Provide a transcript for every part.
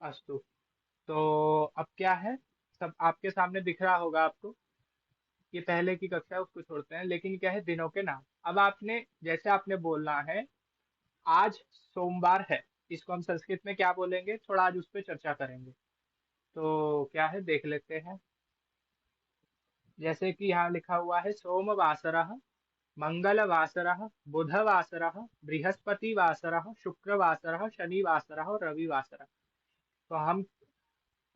अस्तु। तो अब क्या है, सब आपके सामने दिख रहा होगा आपको। ये पहले की कक्षा है, उसको छोड़ते हैं, लेकिन क्या है, दिनों के नाम। अब आपने, जैसे आपने बोलना है, आज सोमवार है, इसको हम संस्कृत में क्या बोलेंगे, थोड़ा आज उस पर चर्चा करेंगे। तो क्या है, देख लेते हैं। जैसे कि यहाँ लिखा हुआ है, सोमवासरः, मंगलवासरः, बुधवासरः, बृहस्पतिवासरः, शुक्रवासरः, शनिवासरः और रविवासरः। तो हम,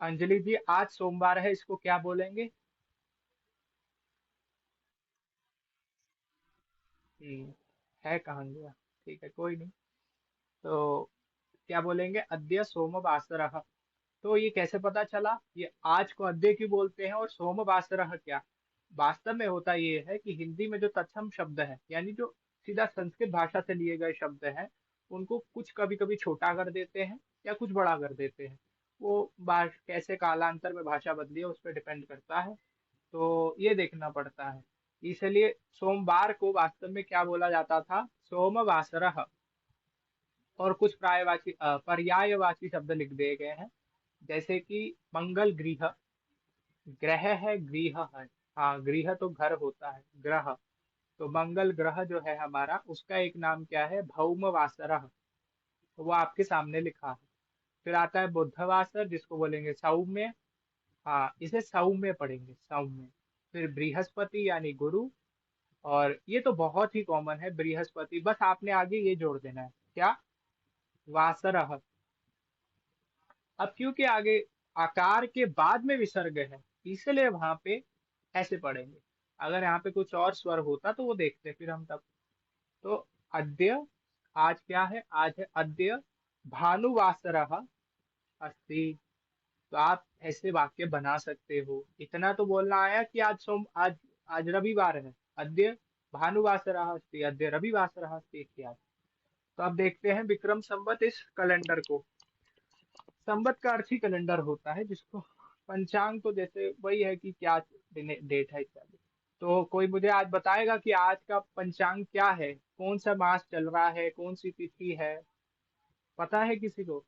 अंजलि जी, आज सोमवार है, इसको क्या बोलेंगे? हम्म, है कहाँ गया? ठीक है, कोई नहीं। तो क्या बोलेंगे, अद्य सोमवासरः। तो ये कैसे पता चला, ये आज को अद्य क्यों बोलते हैं और सोमवासरः क्या? वास्तव में होता ये है कि हिंदी में जो तत्सम शब्द है, यानी जो सीधा संस्कृत भाषा से लिए गए शब्द हैं, उनको कुछ कभी कभी छोटा कर देते हैं या कुछ बड़ा कर देते हैं। वो कैसे कालांतर में भाषा बदली है उस पर डिपेंड करता है। तो ये देखना पड़ता है। इसलिए सोमवार को वास्तव में क्या बोला जाता था, सोमवासरः। और कुछ पर्यायवाची शब्द लिख दिए गए हैं, जैसे कि मंगल गृह, ग्रह है, गृह है। हाँ, गृह तो घर होता है, ग्रह। तो मंगल ग्रह जो है हमारा, उसका एक नाम क्या है, भौमवासरः। तो वो आपके सामने लिखा है। फिर आता है बुधवासर, जिसको बोलेंगे सौम्य। हाँ, इसे सौम्य पढ़ेंगे, सौम्य। फिर बृहस्पति यानी गुरु। और ये तो बहुत ही कॉमन है, बृहस्पति, बस आपने आगे ये जोड़ देना है, क्या, वासरः। अब क्योंकि आगे आकार के बाद में विसर्ग है, इसलिए वहां पे ऐसे पढ़ेंगे। अगर यहाँ पे कुछ और स्वर होता तो वो देखते फिर हम तब। तो अद्य, आज क्या है, आज है अद्य भानुवासरः अस्ति। तो आप ऐसे वाक्य बना सकते हो। इतना तो बोलना आया कि आज रविवार है, अद्य भानुवासरः अस्ति, अद्य रविवासरः अस्ति इत्यादि। तो अब देखते हैं विक्रम संवत इस कैलेंडर को। संवत का अर्थ ही कैलेंडर होता है, जिसको पंचांग तो जैसे वही है कि क्या डेट है इत्यादि। तो कोई मुझे आज बताएगा कि आज का पंचांग क्या है, कौन सा मास चल रहा है, कौन सी तिथि है? पता है किसी को?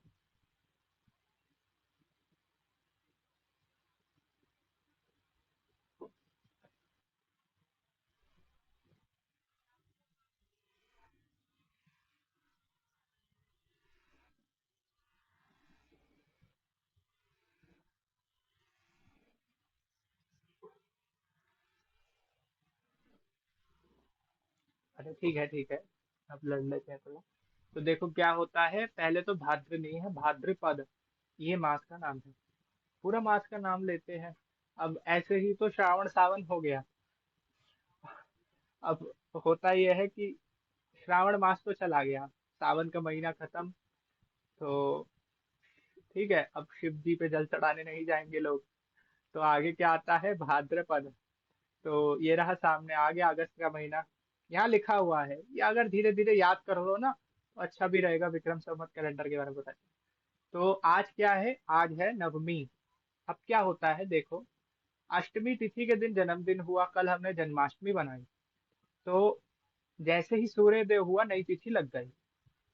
अरे ठीक है, ठीक है, अब लड़ लेते हैं थोड़ा। तो देखो क्या होता है, पहले तो भाद्र नहीं है, भाद्रपद, ये मास का नाम है। पूरा मास का नाम लेते हैं। अब ऐसे ही तो श्रावण सावन हो गया। अब होता यह है कि श्रावण मास तो चला गया, सावन का महीना खत्म। तो ठीक है, अब शिव जी पे जल चढ़ाने नहीं जाएंगे लोग। तो आगे क्या आता है, भाद्रपद। तो ये रहा सामने, आगे अगस्त का महीना यहाँ लिखा हुआ है। ये अगर धीरे धीरे याद कर लो ना, तो अच्छा भी रहेगा, विक्रम संवत कैलेंडर के बारे में बताइए। तो आज क्या है, आज है नवमी। अब क्या होता है देखो, अष्टमी तिथि के दिन जन्मदिन हुआ, कल हमने जन्माष्टमी बनाई। तो जैसे ही सूर्योदय हुआ, नई तिथि लग गई।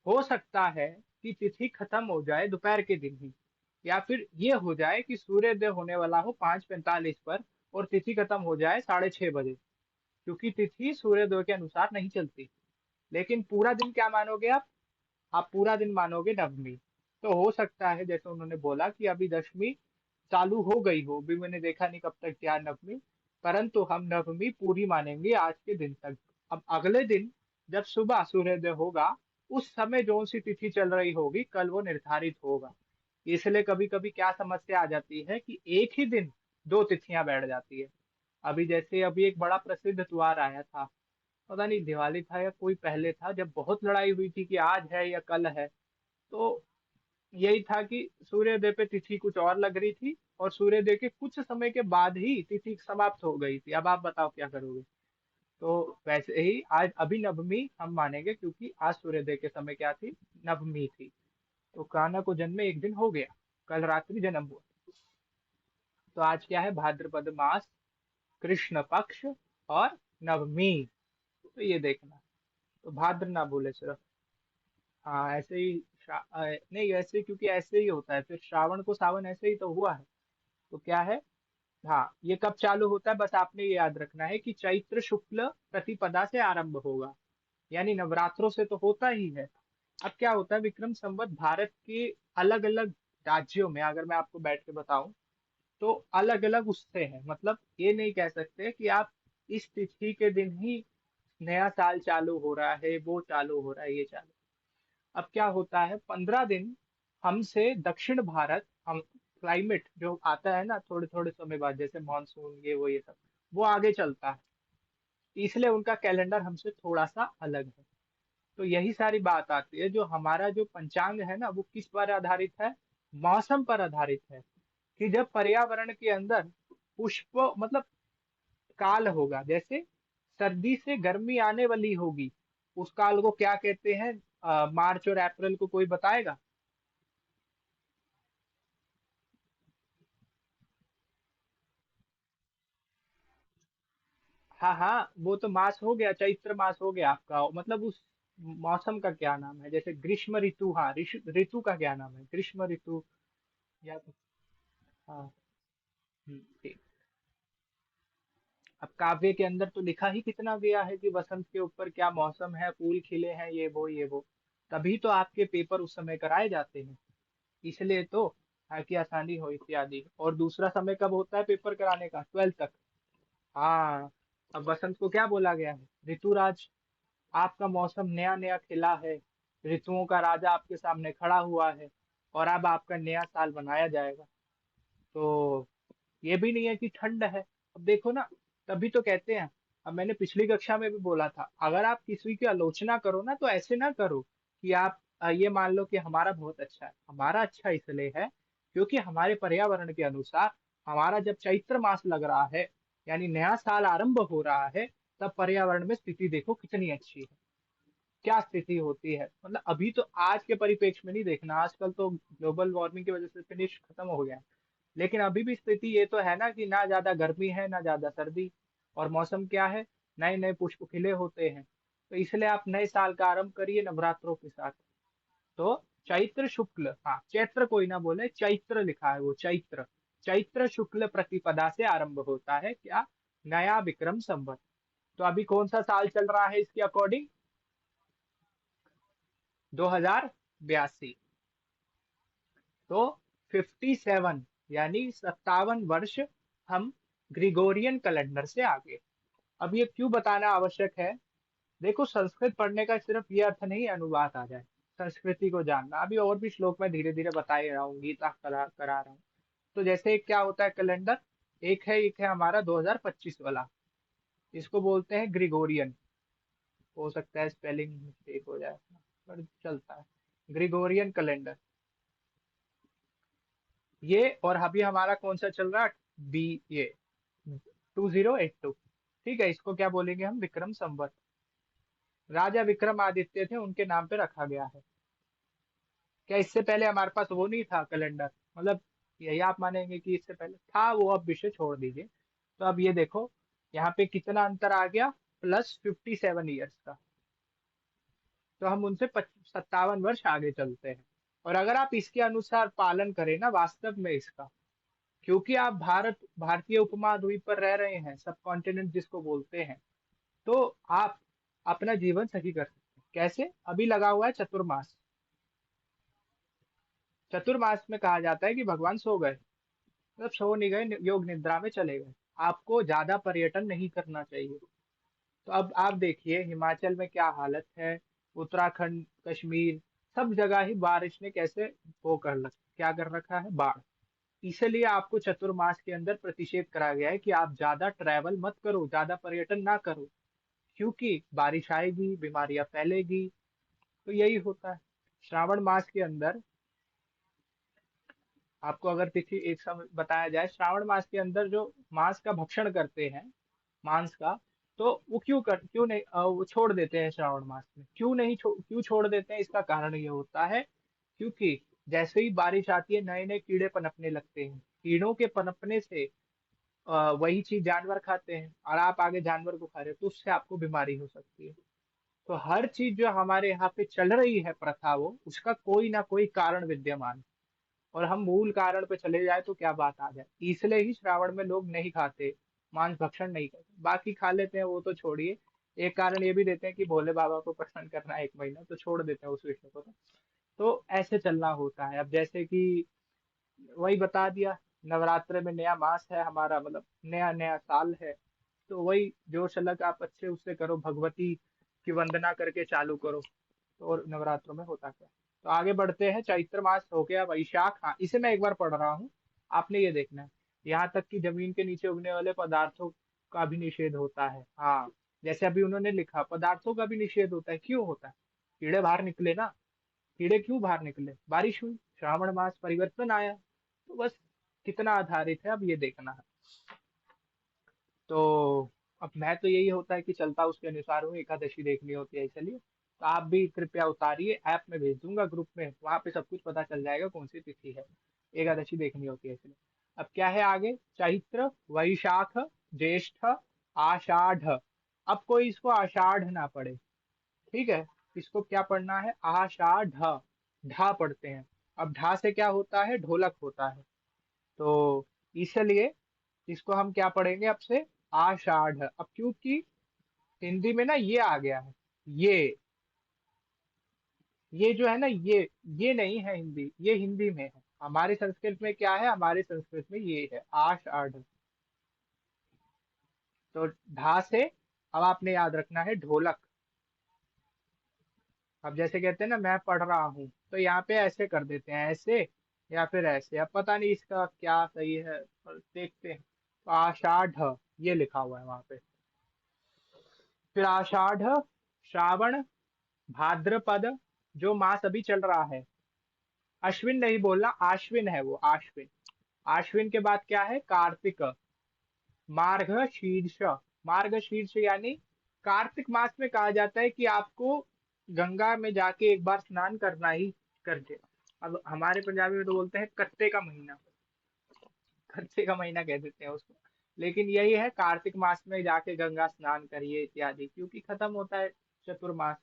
हो सकता है कि तिथि खत्म हो जाए दोपहर के दिन ही, या फिर ये हो जाए कि सूर्योदय होने वाला हो 5:45 पर और तिथि खत्म हो जाए 6:30 बजे। क्योंकि तिथि सूर्योदय के अनुसार नहीं चलती। लेकिन पूरा दिन क्या मानोगे आप पूरा दिन मानोगे नवमी। तो हो सकता है जैसे उन्होंने बोला कि अभी दशमी चालू हो गई हो, भी मैंने देखा नहीं कब तक क्या नवमी, परंतु हम नवमी पूरी मानेंगे आज के दिन तक। अब अगले दिन जब सुबह सूर्योदय होगा, उस समय जो सी तिथि चल रही होगी कल, वो निर्धारित होगा। इसलिए कभी कभी क्या समस्या आ जाती है कि एक ही दिन दो तिथियां बैठ जाती है। अभी जैसे अभी एक बड़ा प्रसिद्ध त्योहार आया था, पता नहीं दिवाली था या कोई पहले था, जब बहुत लड़ाई हुई थी कि आज है या कल है। तो यही था कि सूर्योदय पे तिथि कुछ और लग रही थी, और सूर्योदय के कुछ समय के बाद ही तिथि समाप्त हो गई थी। अब आप बताओ क्या करोगे? तो वैसे ही आज अभी नवमी हम मानेंगे, क्योंकि आज सूर्योदय के समय क्या थी, नवमी थी। तो कान्हा को जन्मे एक दिन हो गया, कल रात्रि जन्म हुआ। तो आज क्या है, भाद्रपद मास, कृष्ण पक्ष और नवमी। तो ये देखना, तो भाद्र ना भूले सिर्फ। हाँ, ऐसे ही नहीं ऐसे, क्योंकि ऐसे ही होता है, फिर श्रावण को सावन ऐसे ही तो हुआ है। तो क्या है, हाँ, ये कब चालू होता है, बस आपने ये याद रखना है कि चैत्र शुक्ल प्रतिपदा से आरंभ होगा, यानी नवरात्रों से तो होता ही है। अब क्या होता है, विक्रम संवत भारत के अलग अलग राज्यों में अगर मैं आपको बैठ के बताऊं तो अलग अलग उससे है, मतलब ये नहीं कह सकते कि आप इस तिथि के दिन ही नया साल चालू हो रहा है, वो चालू हो रहा है, ये चालू। अब क्या होता है, 15 दिन हमसे दक्षिण भारत, हम क्लाइमेट जो आता है ना थोड़े थोड़े समय बाद, जैसे मानसून ये वो ये सब, वो आगे चलता है, इसलिए उनका कैलेंडर हमसे थोड़ा सा अलग है। तो यही सारी बात आती है, जो हमारा जो पंचांग है ना वो किस पर आधारित है, मौसम पर आधारित है। कि जब पर्यावरण के अंदर पुष्प मतलब काल होगा, जैसे सर्दी से गर्मी आने वाली होगी, उस काल को क्या कहते हैं, मार्च और अप्रैल को कोई बताएगा? हाँ हाँ, वो तो मास हो गया, चैत्र मास हो गया आपका, मतलब उस मौसम का क्या नाम है, जैसे ग्रीष्म ऋतु, हाँ ऋतु का क्या नाम है, ग्रीष्म ऋतु, या हाँ। ठीक। अब काव्य के अंदर तो लिखा ही कितना गया है कि वसंत के ऊपर क्या मौसम है, फूल खिले हैं, ये वो ये वो, तभी तो आपके पेपर उस समय कराए जाते हैं, इसलिए तो, ताकि आसानी हो इत्यादि। और दूसरा समय कब होता है पेपर कराने का, 12th तक। हाँ, अब वसंत को क्या बोला गया है, ऋतुराज। आपका मौसम नया नया खिला है, ऋतुओं का राजा आपके सामने खड़ा हुआ है, और अब आपका नया साल बनाया जाएगा। तो ये भी नहीं है कि ठंड है। अब देखो ना, तभी तो कहते हैं, अब मैंने पिछली कक्षा में भी बोला था, अगर आप किसी की आलोचना करो ना तो ऐसे ना करो कि आप ये मान लो कि हमारा बहुत अच्छा है। हमारा अच्छा इसलिए है क्योंकि हमारे पर्यावरण के अनुसार हमारा जब चैत्र मास लग रहा है, यानी नया साल आरंभ हो रहा है, तब पर्यावरण में स्थिति देखो कितनी अच्छी है, क्या स्थिति होती है। मतलब अभी तो आज के परिप्रेक्ष्य में नहीं देखना, आजकल तो ग्लोबल वार्मिंग की वजह से फिनिश खत्म हो गया है, लेकिन अभी भी स्थिति ये तो है ना कि ना ज्यादा गर्मी है ना ज्यादा सर्दी, और मौसम क्या है, नए नए पुष्प खिले होते हैं। तो इसलिए आप नए साल का आरंभ करिए नवरात्रों के साथ। तो चैत्र शुक्ल, हाँ चैत्र कोई ना बोले, चैत्र लिखा है वो, चैत्र, चैत्र शुक्ल प्रतिपदा से आरंभ होता है क्या, नया विक्रम संवत। तो अभी कौन सा साल चल रहा है इसके अकॉर्डिंग, 2082। तो 57, यानी 57 वर्ष हम ग्रिगोरियन कैलेंडर से आगे। अब ये क्यों बताना आवश्यक है, देखो संस्कृत पढ़ने का सिर्फ ये अर्थ नहीं है अनुवाद आ जाए, संस्कृति को जानना, अभी और भी श्लोक में धीरे धीरे बता ही रहा हूँ, गीता करा रहा हूँ। तो जैसे क्या होता है कैलेंडर, एक है हमारा 2025 वाला, इसको बोलते हैं ग्रिगोरियन। हो सकता है स्पेलिंग मिस्टेक हो जाए, पर चलता है, ग्रिगोरियन कैलेंडर ये। और अभी हमारा कौन सा चल रहा है, बी ये 2082। ठीक है, इसको क्या बोलेंगे हम, विक्रम संवत। राजा विक्रमादित्य थे, उनके नाम पे रखा गया है। क्या इससे पहले हमारे पास वो नहीं था कैलेंडर, मतलब यही आप मानेंगे कि इससे पहले था वो, अब विषय छोड़ दीजिए। तो अब ये देखो, यहाँ पे कितना अंतर आ गया, +57 ईयर्स का। तो हम उनसे 57 वर्ष आगे चलते हैं। और अगर आप इसके अनुसार पालन करें ना वास्तव में इसका, क्योंकि आप भारतीय उपमहाद्वीप पर रह रहे हैं, सब कॉन्टिनेंट जिसको बोलते हैं, तो आप अपना जीवन सही कर सकते हैं। कैसे, अभी लगा हुआ है चतुर्मास। चतुर्मास में कहा जाता है कि भगवान सो गए, मतलब सो नहीं गए, योग निद्रा में चले गए, आपको ज्यादा पर्यटन नहीं करना चाहिए। तो अब आप देखिए हिमाचल में क्या हालत है, उत्तराखंड, कश्मीर, सब जगह ही बारिश ने कैसे वो क्या कर रखा है, बाढ़। इसलिए आपको चतुर्मास के अंदर प्रतिषेध करा गया है कि आप ज्यादा ट्रैवल मत करो, ज्यादा पर्यटन ना करो, क्योंकि बारिश आएगी, बीमारियां फैलेगी। तो यही होता है। श्रावण मास के अंदर आपको अगर तिथि एक समय बताया जाए, श्रावण मास के अंदर जो मांस का भक्षण करते हैं, मांस का, तो वो क्यों नहीं वो छोड़ देते हैं श्रावण मास में, क्यों छोड़ देते हैं, इसका कारण ये होता है क्योंकि जैसे ही बारिश आती है नए नए कीड़े पनपने लगते हैं, कीड़ों के पनपने से वही चीज जानवर खाते हैं, और आप आगे जानवर को खा रहे हो, तो उससे आपको बीमारी हो सकती है। तो हर चीज जो हमारे यहाँ पे चल रही है प्रथा, वो उसका कोई ना कोई कारण विद्यमान है। और हम मूल कारण पे चले जाए तो क्या बात आ जाए। इसलिए ही श्रावण में लोग नहीं खाते, मांस भक्षण नहीं करते। बाकी खा लेते हैं वो तो छोड़िए। एक कारण ये भी देते हैं कि भोले बाबा को प्रसन्न करना है 1 महीना, तो छोड़ देते हैं उस विषय को। तो ऐसे चलना होता है। अब जैसे कि वही बता दिया, नवरात्र में नया मास है हमारा, मतलब नया नया साल है। तो वही जो शलक आप अच्छे उससे करो, भगवती की वंदना करके चालू करो। तो और नवरात्रों में होता क्या। तो आगे बढ़ते हैं। चैत्र मास हो गया, वैशाख, हाँ इसे मैं एक बार पढ़ रहा हूँ, आपने ये देखना है। यहाँ तक कि जमीन के नीचे उगने वाले पदार्थों का भी निषेध होता है। हाँ, जैसे अभी उन्होंने लिखा पदार्थों का भी निषेध होता है। क्यों होता है? कीड़े बाहर निकले ना। कीड़े क्यों बाहर निकले? बारिश हुई, श्रावण मास, परिवर्तन आया। तो बस कितना आधारित है, अब ये देखना है। तो अब मैं तो यही होता है कि चलता उसके अनुसार हूँ। एकादशी देखनी होती है, चलिए तो आप भी कृपया उतारिए, ऐप में भेज दूंगा ग्रुप में, वहां पे सब कुछ पता चल जाएगा कौन सी तिथि है। एकादशी देखनी होती है इसलिए। अब क्या है आगे? चैत्र, वैशाख, ज्येष्ठ, आषाढ़। अब कोई इसको आषाढ़ ना पढ़े, ठीक है। इसको क्या पढ़ना है? आषाढ़। ढा पढ़ते हैं। अब ढा से क्या होता है? ढोलक होता है। तो इसलिए इसको हम क्या पढ़ेंगे अब से? आषाढ़। अब क्योंकि हिंदी में ना ये आ गया है, ये जो है ना, ये नहीं है हिंदी, ये हिंदी में है। हमारे संस्कृत में क्या है? हमारे संस्कृत में ये है आषाढ़। तो ढा से अब आपने याद रखना है ढोलक। अब जैसे कहते हैं ना मैं पढ़ रहा हूँ, तो यहाँ पे ऐसे कर देते हैं, ऐसे या फिर ऐसे। अब पता नहीं इसका क्या सही है, पर देखते हैं। तो आषाढ़ ये लिखा हुआ है वहां पे। फिर आषाढ़, श्रावण, भाद्रपद, जो मास अभी चल रहा है। अश्विन नहीं बोलना, आश्विन है वो, आश्विन। आश्विन के बाद क्या है? कार्तिक, मार्ग शीर्ष। मार्ग शीर्ष यानी कार्तिक मास में कहा जाता है कि आपको गंगा में जाके एक बार स्नान करना ही करके। अब हमारे पंजाबी में तो बोलते हैं कत्ते का महीना, कत्ते का महीना कह देते हैं उसको। लेकिन यही है, कार्तिक मास में जाके गंगा स्नान करिए इत्यादि, क्योंकि खत्म होता है चतुर्मास।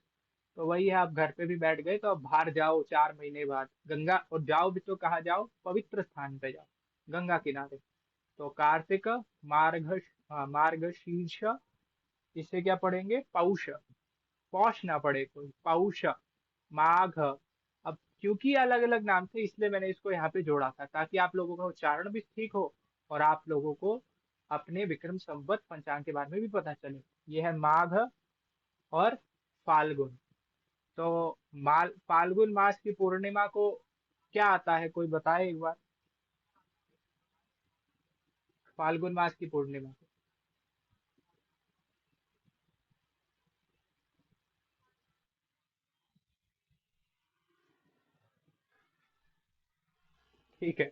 तो वही है, आप घर पे भी बैठ गए तो अब बाहर जाओ 4 महीने बाद गंगा, और जाओ भी तो कहाँ जाओ? पवित्र स्थान पे जाओ, गंगा किनारे। तो कार्तिक, मार्ग, हाँ, मार्ग शीर्ष। इसे क्या पढ़ेंगे? पौष। पौष ना पढ़े कोई, पौष, माघ। अब क्योंकि अलग अलग नाम थे इसलिए मैंने इसको यहाँ पे जोड़ा था, ताकि आप लोगों का उच्चारण भी ठीक हो और आप लोगों को अपने विक्रम संवत पंचांग के बारे में भी पता चले। ये है माघ और फाल्गुन। तो माल फाल्गुन मास की पूर्णिमा को क्या आता है, कोई बताए एक बार? फाल्गुन मास की पूर्णिमा को। ठीक है,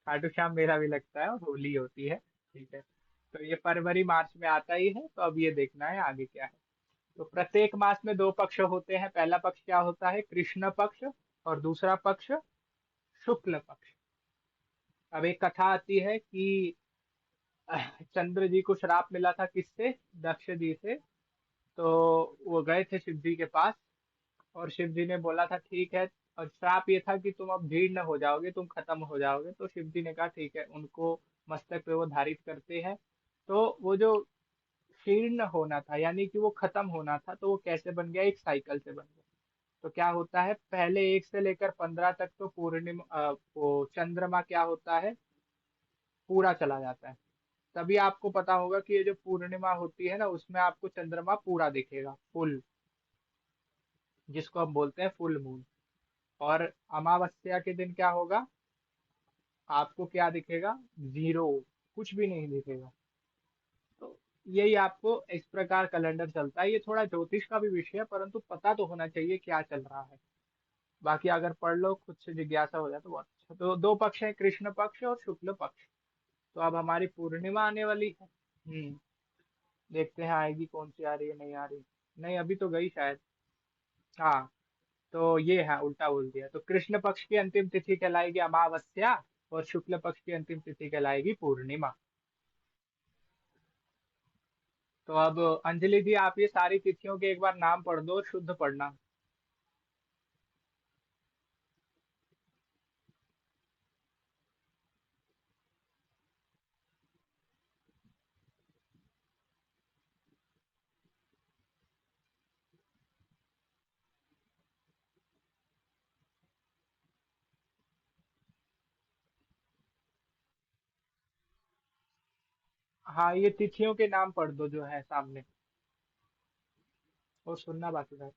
खाटू श्याम मेला भी लगता है और होली होती है। ठीक है, तो ये फरवरी मार्च में आता ही है। तो अब ये देखना है आगे क्या है। तो प्रत्येक मास में दो पक्ष होते हैं। पहला पक्ष क्या होता है? कृष्ण पक्ष। और दूसरा पक्ष शुक्ल पक्ष। अब एक कथा आती है कि चंद्र जी को श्राप मिला था, किससे? दक्ष जी से। तो वो गए थे शिव जी के पास, और शिव जी ने बोला था ठीक है। और श्राप ये था कि तुम अब जीर्ण हो जाओगे, तुम खत्म हो जाओगे। तो शिव जी ने कहा ठीक है, उनको मस्तक पे वो धारित करते हैं। तो वो जो शीर्ण होना था, यानी कि वो खत्म होना था, तो वो कैसे बन गया? एक साइकिल से बन गया। तो क्या होता है, पहले 1 से लेकर 15 तक तो पूर्णिमा, वो चंद्रमा क्या होता है? पूरा चला जाता है। तभी आपको पता होगा कि ये जो पूर्णिमा होती है ना, उसमें आपको चंद्रमा पूरा दिखेगा, फुल, जिसको हम बोलते हैं फुल मून। और अमावस्या के दिन क्या होगा? आपको क्या दिखेगा? जीरो, कुछ भी नहीं दिखेगा। तो यही आपको इस प्रकार कैलेंडर चलता है। ये थोड़ा ज्योतिष का भी विषय है, परंतु पता तो होना चाहिए क्या चल रहा है। बाकी अगर पढ़ लो, खुद से जिज्ञासा हो जाए तो बहुत अच्छा। तो दो पक्ष है, कृष्ण पक्ष और शुक्ल पक्ष। तो अब हमारी पूर्णिमा आने वाली है। देखते हैं आएगी कौन सी, आ रही है नहीं आ रही। नहीं, अभी तो गई शायद। हाँ, तो ये है, उल्टा बोल दिया। तो कृष्ण पक्ष की अंतिम तिथि कहलाएगी अमावस्या, और शुक्ल पक्ष की अंतिम तिथि कहलाएगी पूर्णिमा। तो अब अंजलि जी, आप ये सारी तिथियों के एक बार नाम पढ़ दो और शुद्ध पढ़ना। हाँ, ये तिथियों के नाम पढ़ दो जो है सामने, और सुनना बाकी बात।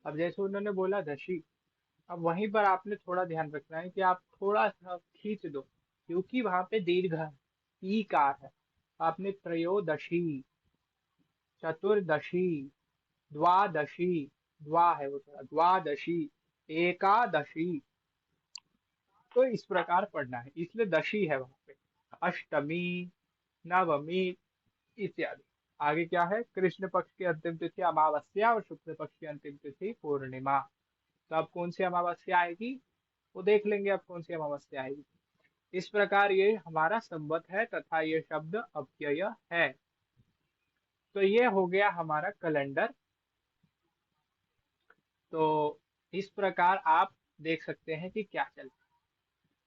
अब जैसे उन्होंने बोला दशी, अब वहीं पर आपने थोड़ा ध्यान रखना है कि आप थोड़ा सा खींच दो, क्योंकि वहां पे दीर्घ है, ई कार है। आपने त्रयोदशी, चतुर्दशी, द्वादशी, द्वा है वो थोड़ा, द्वादशी, एकादशी, तो इस प्रकार पढ़ना है, इसलिए दशी है वहां पे। अष्टमी, नवमी इत्यादि। आगे क्या है, कृष्ण पक्ष की अंतिम तिथि अमावस्या और शुक्ल पक्ष की अंतिम तिथि पूर्णिमा। तो अब कौन सी अमावस्या आएगी, वो देख लेंगे अब कौन सी अमावस्या आएगी। इस प्रकार ये हमारा संवत है तथा ये शब्द अव्यय है। तो ये हो गया हमारा कैलेंडर। तो इस प्रकार आप देख सकते हैं कि क्या चल रहा है।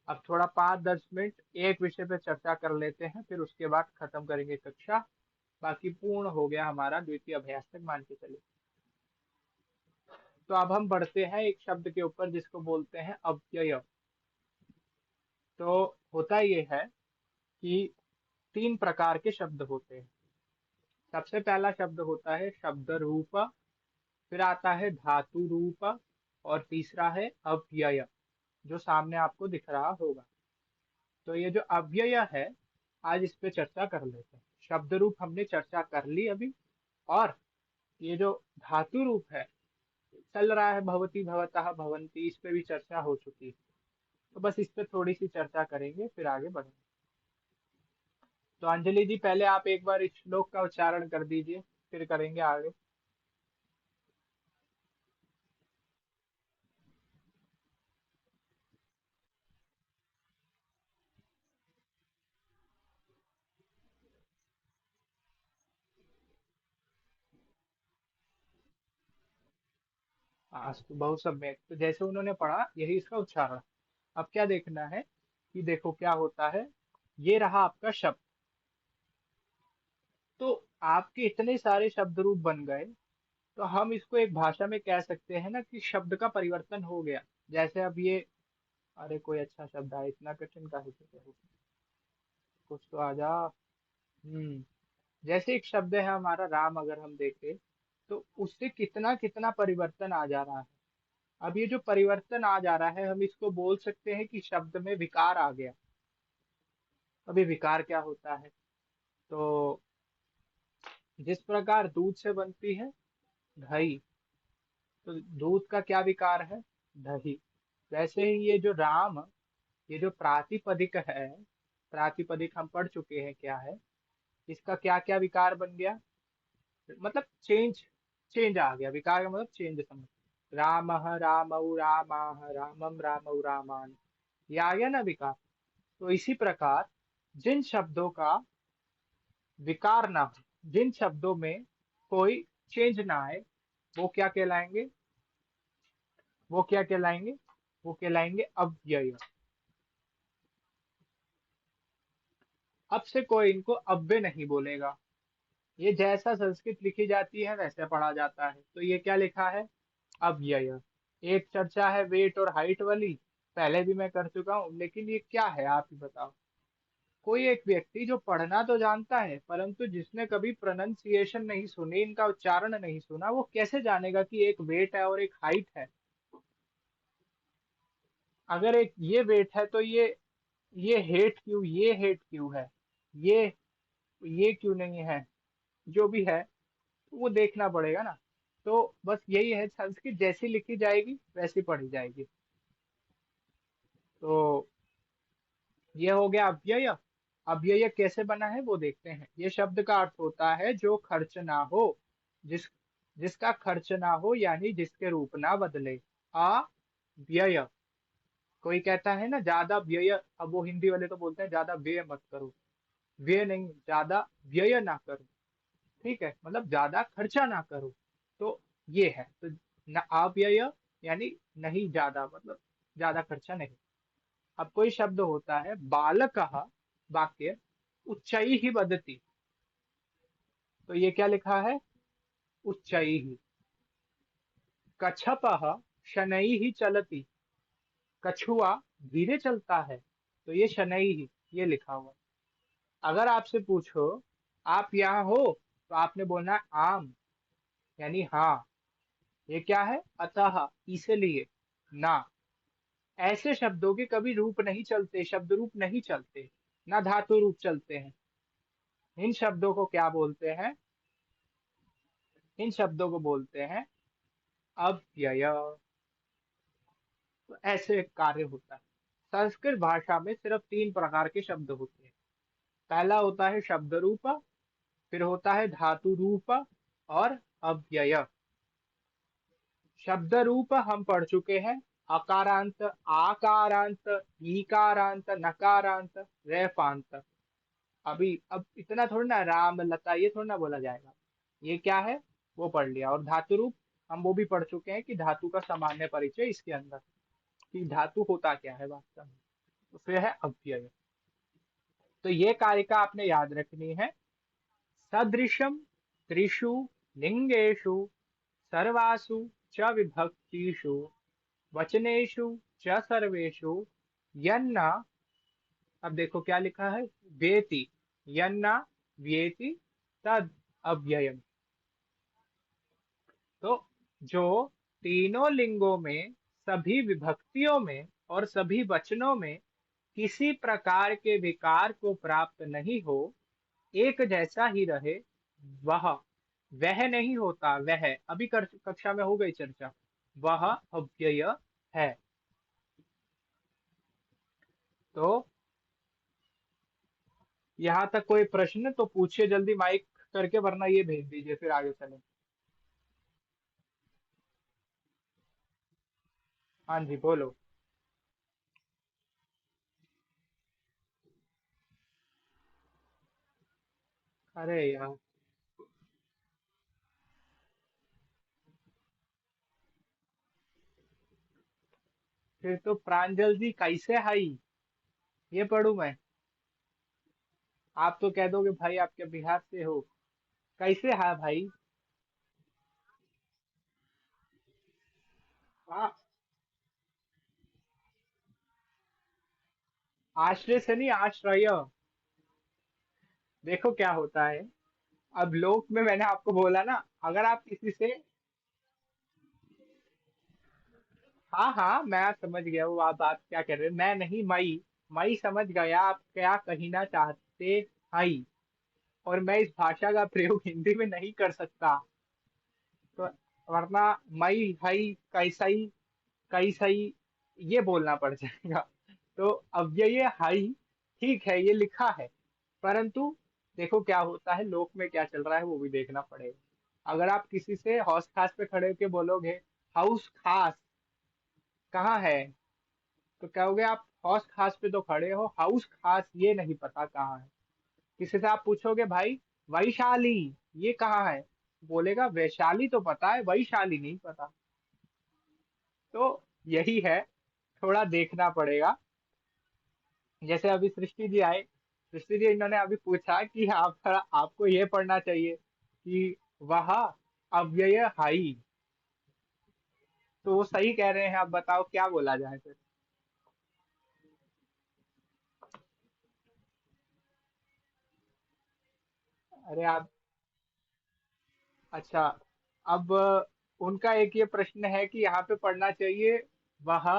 अब थोड़ा 5-10 मिनट एक विषय पे चर्चा कर लेते हैं, फिर उसके बाद खत्म करेंगे कक्षा। बाकी पूर्ण हो गया हमारा द्वितीय अभ्यास तक, मान के चलिए। तो अब हम बढ़ते हैं एक शब्द के ऊपर जिसको बोलते हैं अव्यय। तो होता ये है कि 3 प्रकार के शब्द होते हैं। सबसे पहला शब्द होता है शब्द रूप, फिर आता है धातु रूप, और तीसरा है अव्यय, जो सामने आपको दिख रहा होगा। तो ये जो अव्यय है, आज इस पे चर्चा कर लेते हैं। शब्द रूप हमने चर्चा कर ली अभी, और ये जो धातु रूप है, चल रहा है भवती, भवतः, भवंती, इस पे भी चर्चा हो चुकी है। तो बस इस पे थोड़ी सी चर्चा करेंगे, फिर आगे बढ़ेंगे। तो अंजलि जी, पहले आप एक बार इस श्लोक का उच्चारण कर दीजिए, फिर करेंगे आगे। अस्तु, बहुत सम्यक। तो जैसे उन्होंने पढ़ा, यही इसका उच्चारण। अब क्या देखना है कि देखो क्या होता है। ये रहा आपका शब्द। तो आपके इतने सारे शब्द रूप बन गए, तो हम इसको एक भाषा में कह सकते हैं ना कि शब्द का परिवर्तन हो गया। जैसे अब ये, अरे कोई अच्छा शब्द आया, इतना कठिन का है तो कुछ तो आ जा। जैसे एक शब्द है हमारा राम, अगर हम देखें तो उससे कितना कितना परिवर्तन आ जा रहा है। अब ये जो परिवर्तन आ जा रहा है, हम इसको बोल सकते हैं कि शब्द में विकार आ गया। अभी विकार क्या होता है, तो जिस प्रकार दूध से बनती है दही, तो दूध का क्या विकार है, दही। वैसे ही ये जो राम, ये जो प्रातिपदिक है, प्रातिपदिक हम पढ़ चुके हैं क्या है, इसका क्या क्या विकार बन गया, मतलब चेंज, चेंज आ गया। विकार का मतलब चेंज समझ। राम, रामौ रामाः, रामम रामौ रामान, ये आ गया ना विकार। तो इसी प्रकार जिन शब्दों का विकार ना हो, जिन शब्दों में कोई चेंज ना आए, वो क्या कहलाएंगे, वो क्या कहलाएंगे, वो कहलाएंगे अव्यय। अब से कोई इनको अव्यय नहीं बोलेगा। ये जैसा संस्कृत लिखी जाती है वैसे पढ़ा जाता है। तो ये क्या लिखा है, अव्यय। एक चर्चा है वेट और हाइट वाली, पहले भी मैं कर चुका हूँ, लेकिन ये क्या है आप ही बताओ। कोई एक व्यक्ति जो पढ़ना तो जानता है, परंतु जिसने कभी प्रोनाउंसिएशन नहीं सुनी, इनका उच्चारण नहीं सुना, वो कैसे जानेगा कि एक वेट है और एक हाइट है। अगर एक ये वेट है तो ये हेट क्यों, ये हेट क्यों है, ये ये क्यों नहीं है, जो भी है वो देखना पड़ेगा ना। तो बस यही है, संस्कृत जैसी लिखी जाएगी वैसी पढ़ी जाएगी। तो ये हो गया अव्यय। अव्यय कैसे बना है वो देखते हैं। ये शब्द का अर्थ होता है जो खर्च ना हो, जिस जिसका खर्च ना हो, यानी जिसके रूप ना बदले। अव्यय। कोई कहता है ना ज्यादा व्यय, अब वो हिंदी वाले तो बोलते हैं ज्यादा व्यय मत करो। व्यय नहीं, ज्यादा व्यय ना करो। ठीक है, मतलब ज्यादा खर्चा ना करो। तो ये है तो न अव्यय, यानी नहीं ज्यादा, मतलब ज्यादा खर्चा नहीं। अब कोई शब्द होता है बालकः, वाक्य उच्चैः वदति। तो ये क्या लिखा है? उच्चैः। कच्छपः शनैः चलति। कछुआ धीरे चलता है, तो ये शनैः ये लिखा हुआ है। अगर आपसे पूछो आप यहाँ हो, तो आपने बोलना है आम, यानी हाँ। ये क्या है? अतः, इसलिए, ना। ऐसे शब्दों के कभी रूप नहीं चलते, शब्द रूप नहीं चलते, ना धातु रूप चलते हैं। इन शब्दों को क्या बोलते हैं? इन शब्दों को बोलते हैं अव्यय। तो ऐसे कार्य होता है। संस्कृत भाषा में सिर्फ तीन प्रकार के शब्द होते हैं। पहला होता है शब्द रूप, फिर होता है धातु रूप, और अव्यय। शब्द रूप हम पढ़ चुके हैं। अकारांत, आकारांत, ईकारांत, नकारांत, रेफांत। अभी अब इतना थोड़ा ना राम लता ये थोड़ा ना बोला जाएगा। ये क्या है वो पढ़ लिया। और धातु रूप हम वो भी पढ़ चुके हैं कि धातु का सामान्य परिचय इसके अंदर, कि धातु होता क्या है वास्तव में। तो फिर है अव्यय। तो ये कारिका आपने याद रखनी है। सदृशम त्रिषु लिंगेषु सर्वासु च विभक्तिषु वचनेषु च सर्वेषु यन्ना। अब देखो क्या लिखा है? वेति। यन्ना व्येति तद अव्ययम। तो जो तीनों लिंगों में, सभी विभक्तियों में और सभी वचनों में किसी प्रकार के विकार को प्राप्त नहीं हो, एक जैसा ही रहे, वह वह नहीं होता, वह अभी कक्षा में हो गई चर्चा, वह अव्यय है। तो यहाँ तक कोई प्रश्न तो पूछिए जल्दी माइक करके, वरना ये भेज दीजिए फिर आगे चले। हाँ जी बोलो। अरे यार, फिर तो प्रांजल जी कैसे हाई ये पढ़ू मैं? आप तो कह दोगे भाई आपके बिहार से हो। कैसे है भाई? हाँ, आश्रय से नहीं, आश्रय। देखो क्या होता है। अब लोक में मैंने आपको बोला ना, अगर आप किसी से, हाँ हाँ मैं समझ गया वो आप बात क्या कर रहे हैं, मैं नहीं, मई। मई समझ गया आप क्या कहना चाहते हैं। और मैं इस भाषा का प्रयोग हिंदी में नहीं कर सकता। तो वरना मई हई कैसई, कैसई ये बोलना पड़ जाएगा। तो अब ये हई ठीक है, ये लिखा है। परंतु देखो क्या होता है, लोक में क्या चल रहा है वो भी देखना पड़ेगा। अगर आप किसी से हौस खास पे खड़े होके बोलोगे हाउस खास कहाँ है, तो कहोगे आप हौस खास पे तो खड़े हो, हाउस खास ये नहीं पता कहाँ है। किसी से आप पूछोगे भाई वैशाली ये कहाँ है, बोलेगा वैशाली तो पता है, वैशाली नहीं पता। तो यही है, थोड़ा देखना पड़ेगा। जैसे अभी सृष्टि जी आए, सृष्टि जी इन्होंने अभी पूछा कि आपको ये पढ़ना चाहिए कि वह अव्यय हाई। तो वो सही कह रहे हैं, आप बताओ क्या बोला जाए फिर? अरे आप, अच्छा, अब उनका एक ये प्रश्न है कि यहाँ पे पढ़ना चाहिए वह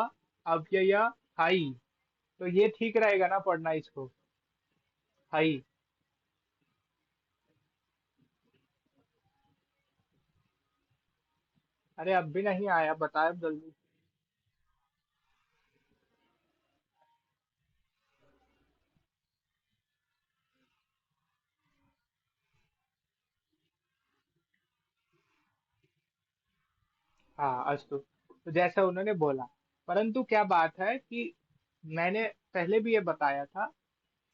अव्यय हाई। तो ये ठीक रहेगा ना पढ़ना इसको, हाई? अरे अब भी नहीं आया, बताए जल्दी। हाँ अस्तु, तो जैसा उन्होंने बोला। परंतु क्या बात है कि मैंने पहले भी ये बताया था,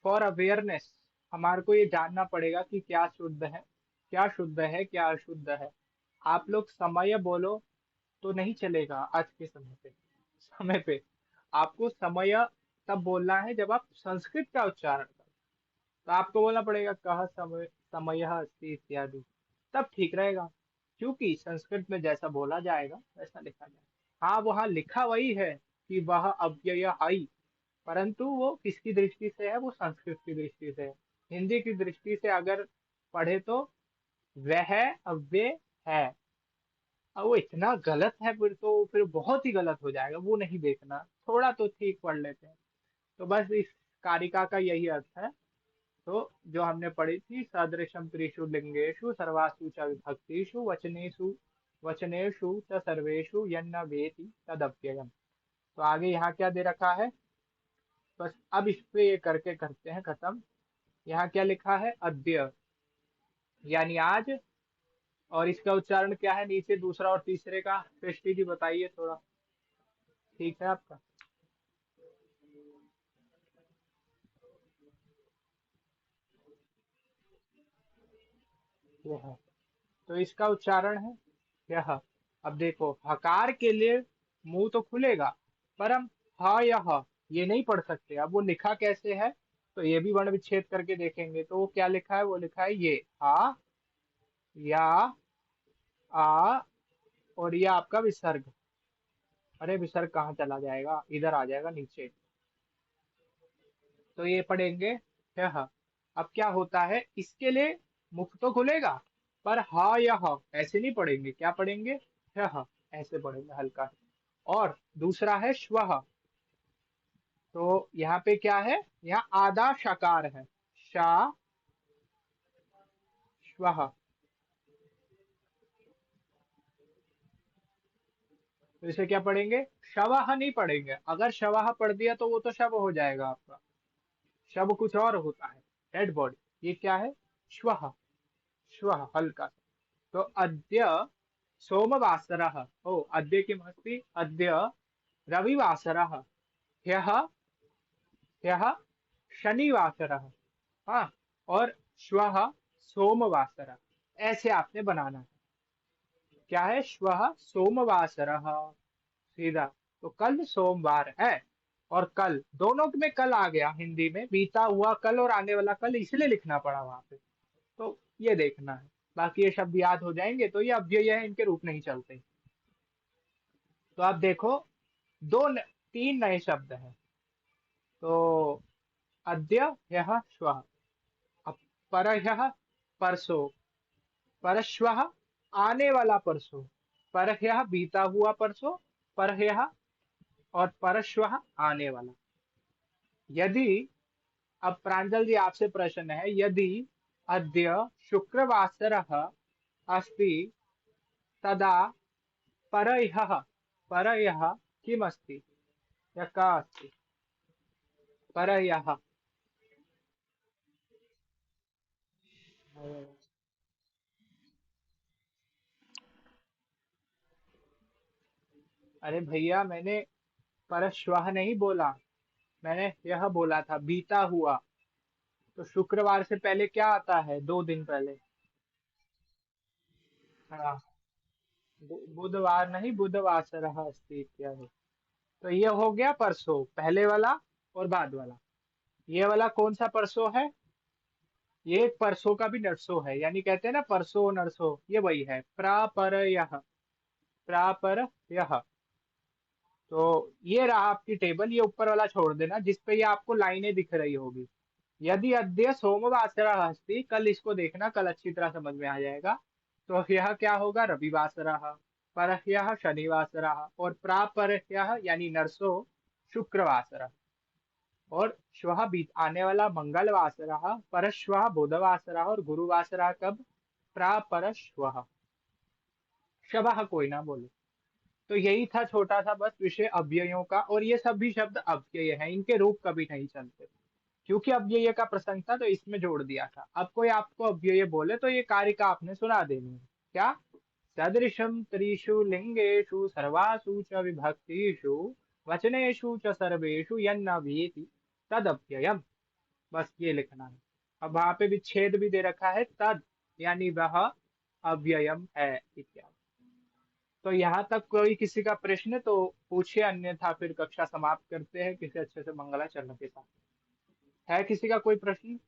फॉर अवेयरनेस हमारे को ये जानना पड़ेगा कि क्या शुद्ध है, क्या शुद्ध है, क्या अशुद्ध है। आप लोग समय बोलो तो नहीं चलेगा आज के समय पे आपको समय तब बोलना है जब आप संस्कृत का उच्चारण करो। तो आपको बोलना पड़ेगा कह समय अस्ति इत्यादि, तब ठीक रहेगा। क्योंकि संस्कृत में जैसा बोला जाएगा वैसा लिखा जाएगा। हाँ वहाँ लिखा वही है कि वह अव्यय आई, परंतु वो किसकी दृष्टि से है, वो संस्कृत की दृष्टि से है। हिंदी की दृष्टि से अगर पढ़े तो वह अव्यय है। अब वो इतना गलत है फिर तो फिर बहुत ही गलत हो जाएगा, वो नहीं देखना, थोड़ा तो ठीक पढ़ लेते हैं। तो बस इस कारिका का यही अर्थ है। तो जो हमने पढ़ी थी, सदृशम त्रिषु लिंगेषु सर्वासु च विभक्तिषु वचनेषु वचनेषु च सर्वेषु यन्न वेति तदप्ययम्। तो आगे यहाँ क्या दे रखा है, बस अब इस पे ये करके करते हैं खत्म। यहाँ क्या लिखा है, अद्य यानी आज। और इसका उच्चारण क्या है नीचे दूसरा और तीसरे का, सृष्टि जी बताइए थोड़ा, ठीक है आपका। यह है, तो इसका उच्चारण है यह। अब देखो हकार के लिए मुंह तो खुलेगा, पर हम ह या ह ये नहीं पढ़ सकते। अब वो लिखा कैसे है, तो ये भी वर्ण विच्छेद करके देखेंगे। तो वो क्या लिखा है, वो लिखा है ये हा, या, आ, और ये आपका विसर्ग। अरे विसर्ग कहाँ चला जाएगा, इधर आ जाएगा नीचे। तो ये पढ़ेंगे यह। अब क्या होता है, इसके लिए मुख तो खुलेगा, पर हा या ह ऐसे नहीं पढ़ेंगे, क्या पढ़ेंगे, यह ऐसे पढ़ेंगे हल्का। और दूसरा है श्वः। तो यहाँ पे क्या है, यहाँ आधा शकार है, शा श्वः। तो इसे क्या पढ़ेंगे, शवः नहीं पढ़ेंगे। अगर शवः पढ़ दिया तो वो तो शव हो जाएगा आपका, शव कुछ और होता है, डेड बॉडी। ये क्या है, श्वः, श्वः हल्का। तो अद्य सोमवासरः, ओ अद्य किम अस्ति, अद्य रविवासरः, ह्यः ह्यः शनिवासरः। हाँ, और श्वः सोमवासरः, ऐसे आपने बनाना है। क्या है, श्वः सोमवासरः, सीधा। तो कल सोमवार है, और कल दोनों में कल आ गया, हिंदी में बीता हुआ कल और आने वाला कल, इसलिए लिखना पड़ा वहां पे। तो ये देखना है, बाकी ये शब्द याद हो जाएंगे। तो ये अव्यय है, इनके रूप नहीं चलते। तो आप देखो, तीन नए शब्द हैं। तो अद्य ह्यः श्वः, अब परह्यः परसों, परश्वः आने वाला परसों, परह्यः बीता हुआ परसों, परह्यः और परश्वः आने वाला। यदि, अब प्रांजल जी आपसे प्रश्न है, यदि अद्य शुक्रवासरः अस्ति तदा परह्यः, परह्यः किम अस्ति, या का अस्ति, परह्यः। अरे भैया मैंने परश्वः नहीं बोला, मैंने यह बोला था बीता हुआ। तो शुक्रवार से पहले क्या आता है, 2 दिन पहले। हाँ, बुधवार नहीं, बुधवासरः अस्ति इत्यादि। तो ये हो गया परसों, पहले वाला और बाद वाला। ये वाला कौन सा परसों है, ये एक परसों का भी नरसों है, यानी कहते हैं ना परसों नरसों, ये वही है, प्रापरयः, प्रापरयः। तो ये रहा आपकी टेबल, ये ऊपर वाला छोड़ देना जिसपे ये आपको लाइनें दिख रही होगी। यदि अद्य सोमवासरः अस्ति, कल इसको देखना, कल अच्छी तरह समझ में आ जाएगा। तो यह क्या होगा, रविवासरः, परह्यः शनिवासरः, और प्रापरह्यः यानी नरसो शुक्रवासरः, और श्वः बीत आने वाला मंगलवासरः, परश्वः बुधवासरः, और गुरुवासरः कब, प्रापरश्वः। शवः कोई ना बोले। तो यही था छोटा सा बस विषय अव्ययों का। और ये सभी शब्द अव्यय हैं, इनके रूप कभी नहीं चलते। क्योंकि अव्यय का प्रसंग था तो इसमें जोड़ दिया था। अब कोई आपको अव्यय बोले तो ये कार्य का आपने सुना देनी है, क्या, सदृशं त्रिषु लिंगेषु सर्वासु च विभक्तिषु वचनेषु च सर्वेषु यन्न वेति तदप्ययम्। बस ये लिखना है। अब वहां पे विच्छेद भी दे रखा है, तद यानी वह अव्ययम है इत्यादि। तो यहाँ तक कोई किसी का प्रश्न तो पूछिए, अन्यथा फिर कक्षा समाप्त करते हैं किसी अच्छे से मंगलाचरण के साथ। है किसी का कोई प्रश्न?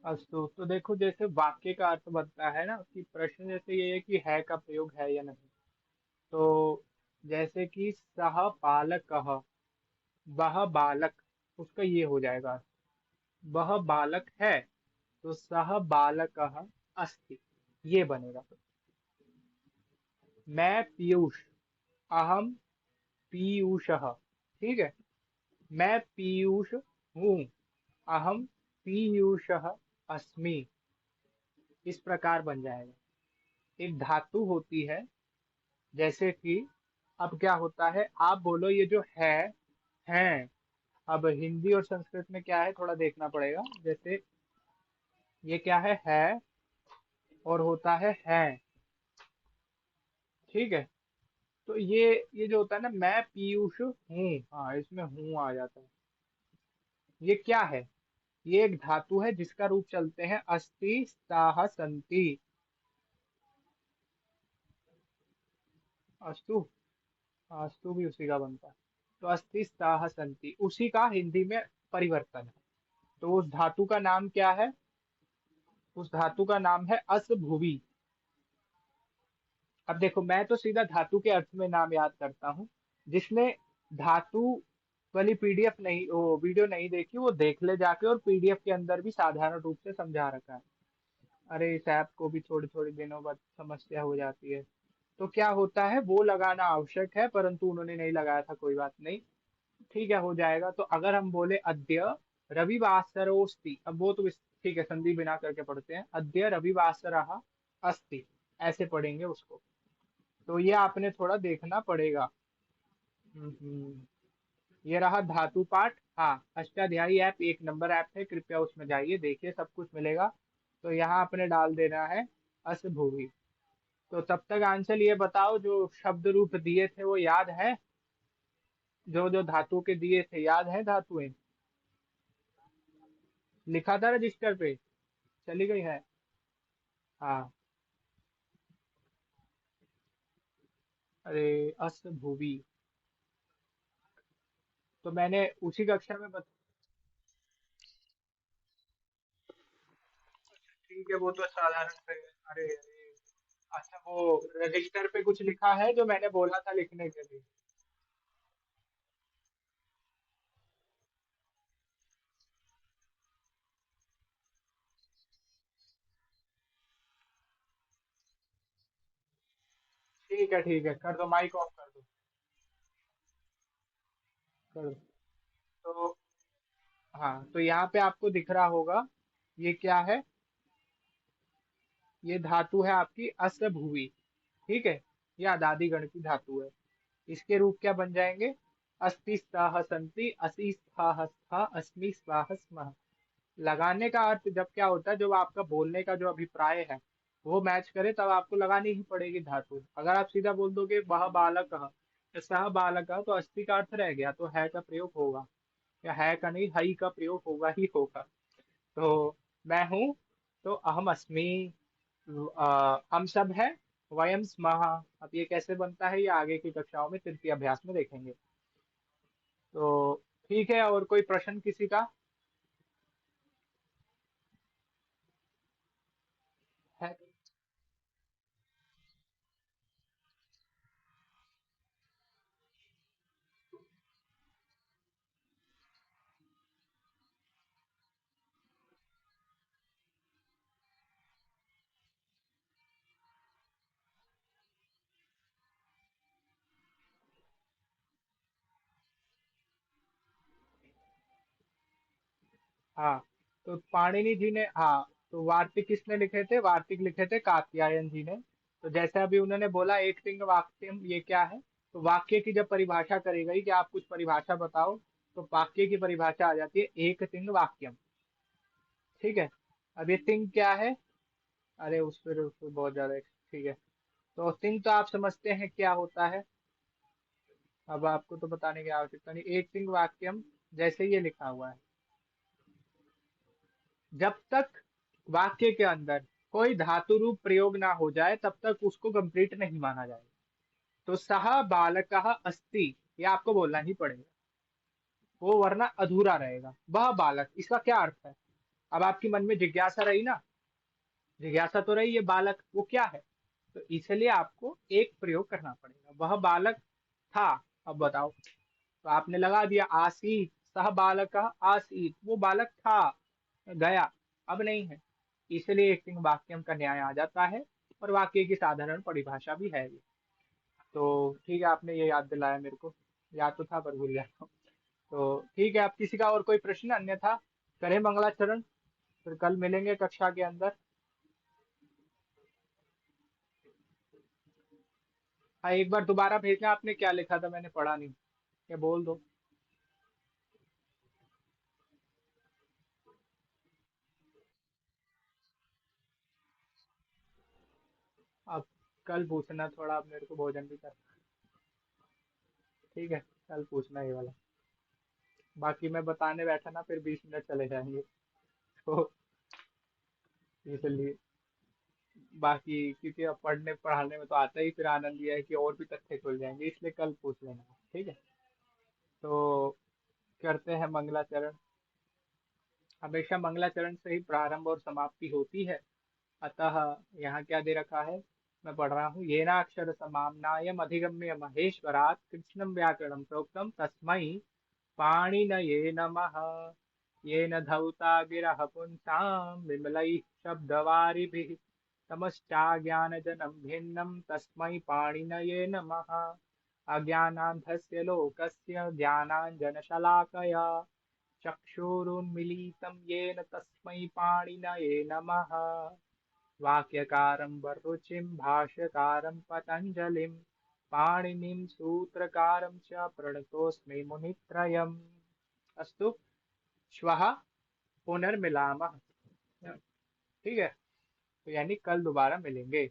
अस्तु, तो देखो जैसे वाक्य का अर्थ बनता है ना कि प्रश्न जैसे ये है कि है का प्रयोग है या नहीं। तो जैसे कि सह बालक, वह बालक, उसका ये हो जाएगा, वह बालक है, तो सह बालक अस्ति, ये बनेगा। मैं पीयूष, अहम पीयूषः, ठीक है। मैं पीयूष हूँ, अहम पीयूषः अस्मि, इस प्रकार बन जाएगा। एक धातु होती है, जैसे कि अब क्या होता है, आप बोलो ये जो है। अब हिंदी और संस्कृत में क्या है थोड़ा देखना पड़ेगा। जैसे ये क्या है और होता है, ठीक है। तो ये जो होता है ना, मैं पीयूष हूँ, हाँ इसमें हूँ आ जाता है। ये क्या है? ये एक धातु है जिसका रूप चलते हैं अस्ति स्ताह संति। अस्तु, अस्तु भी उसी का बनता है। तो अस्ति स्ताह संति उसी का हिंदी में परिवर्तन है। तो उस धातु का नाम क्या है? उस धातु का नाम है असभुवि। अब देखो मैं तो सीधा धातु के अर्थ में नाम याद करता हूँ। जिसने धातु वाली पीडीएफ नहीं, वो वीडियो नहीं देखी, वो देख ले जाके, और पीडीएफ के अंदर भी साधारण रूप से समझा रखा है। अरे इस ऐप को भी थोड़ी थोड़ी दिनों बाद समस्या हो जाती है। तो क्या होता है, वो लगाना आवश्यक है, परंतु उन्होंने नहीं लगाया था, कोई बात नहीं, ठीक है हो जाएगा। तो अगर हम बोले अद्य रविवासरोस्ति, अब वो तो ठीक है, संधि बिना करके पढ़ते हैं, अद्य रविवासरः अस्ति, ऐसे पढ़ेंगे उसको। तो ये आपने थोड़ा देखना पड़ेगा। ये रहा धातु पाठ। हाँ, अष्टाध्यायी ऐप एक नंबर ऐप है, कृपया उसमें जाइए, देखिए सब कुछ मिलेगा। तो यहाँ आपने डाल देना है असभुवि। तो तब तक आंसर ये बताओ, जो शब्द रूप दिए थे वो याद है? जो जो धातु के दिए थे याद है धातुएं? लिखा था रजिस्टर पे? चली गई है? हाँ। अरे असभुवि, तो मैंने उसी कक्षा में ठीक है, वो तो साधारण से। अरे अच्छा, वो रजिस्टर पे कुछ लिखा है जो मैंने बोला था लिखने के लिए? ठीक है, कर दो, माइक ऑफ कर दो, कर दो। तो हाँ, तो यहाँ पे आपको दिख रहा होगा, ये क्या है? ये धातु है आपकी असभुवि, ठीक है। ये अदादि गण की धातु है। इसके रूप क्या बन जाएंगे? अस्ति स्ताह संति, असि स्थाह स्था, अस्मि स्वाह स्मः। लगाने का अर्थ जब क्या होता है, जब आपका बोलने का जो अभिप्राय है वो मैच करे, तब आपको लगानी ही पड़ेगी धातु। अगर आप सीधा बोल दोगे वह बालक सह बालक, तो अस्थि का अर्थ रह गया, तो है का प्रयोग होगा, या है का नहीं, हई का प्रयोग होगा ही होगा। तो मैं हूँ, तो अहम अस्मि, हम सब है, वयम स्मः। अब ये कैसे बनता है, ये आगे की कक्षाओं में तृतीय अभ्यास में देखेंगे। तो ठीक है, और कोई प्रश्न किसी का है? हाँ, तो पाणिनि जी ने, हाँ, तो वार्तिक किसने लिखे थे? वार्तिक लिखे थे कात्यायन जी ने। तो जैसे अभी उन्होंने बोला एक तिंग वाक्यम, ये क्या है? तो वाक्य की जब परिभाषा करी गई कि आप कुछ परिभाषा बताओ, तो वाक्य की परिभाषा आ जाती है एक तिंग वाक्यम। ठीक है। अब ये तिंग क्या है? अरे उस पर बहुत ज्यादा ठीक है। तो तिंग तो आप समझते हैं क्या होता है, अब आपको तो बताने की आवश्यकता नहीं। एक तिंग वाक्यम, जैसे ये लिखा हुआ है, जब तक वाक्य के अंदर कोई धातु रूप प्रयोग ना हो जाए तब तक उसको कंप्लीट नहीं माना जाएगा। तो सह बालकः अस्ति, ये आपको बोलना ही पड़ेगा, वो वरना अधूरा रहेगा। वह बालक, इसका क्या अर्थ है? अब आपकी मन में जिज्ञासा रही ना, जिज्ञासा तो रही, ये बालक वो क्या है? तो इसलिए आपको एक प्रयोग करना पड़ेगा, वह बालक था। अब बताओ, तो आपने लगा दिया आसीत, सह बालक आसीत, वो बालक था, गया, अब नहीं है। इसलिए एक वाक्यम का न्याय आ जाता है, और वाक्य की साधारण परिभाषा भी है ये। तो ठीक है, आपने ये याद दिलाया मेरे को, याद तो था पर भूल गया। तो ठीक है, अब किसी का और कोई प्रश्न, अन्यथा करें मंगलाचरण, फिर कल मिलेंगे कक्षा के अंदर। हाँ, एक बार दोबारा भेजना, आपने क्या लिखा था? मैंने पढ़ा नहीं, क्या बोल दो। अब कल पूछना थोड़ा, अब मेरे को भोजन भी कर, ठीक है, कल पूछना ये वाला। बाकी मैं बताने बैठा ना, फिर 20 मिनट चले जाएंगे, तो इसलिए। बाकी क्योंकि अब पढ़ने पढ़ाने में तो आता ही, फिर आनंद ये है कि और भी तथ्य खुल जाएंगे, इसलिए कल पूछ लेना, ठीक है। तो करते हैं मंगलाचरण। हमेशा मंगलाचरण से ही प्रारंभ और समाप्ति होती है। अतः यहाँ क्या दे रखा है, मैं पढ़ रहा हूँ। येनाक्षर समाम्नायम अधिगम्य महेश्वरात् कृष्णं व्याकरणं प्रोक्तम तस्मै पाणिनये नमः। येन धौता गिरः पुंसां विमलैः शब्दवारिभिः तमश्चाज्ञानजनं भिन्नं तस्मै पाणिनये नमः। अज्ञानान्धस्य लोकस्य ज्ञानाञ्जनशलाकया चक्षुरुन्मीलितं येन तस्मै पाणिनये नमः। वाक्यकारं वररुचिं भाष्यकारं पतञ्जलिं पाणिनिं सूत्रकारं च प्रणतोऽस्मि मुनित्रयम्। अस्तु, श्वः पुनर्मिलामः। ठीक है, तो यानी कल दोबारा मिलेंगे।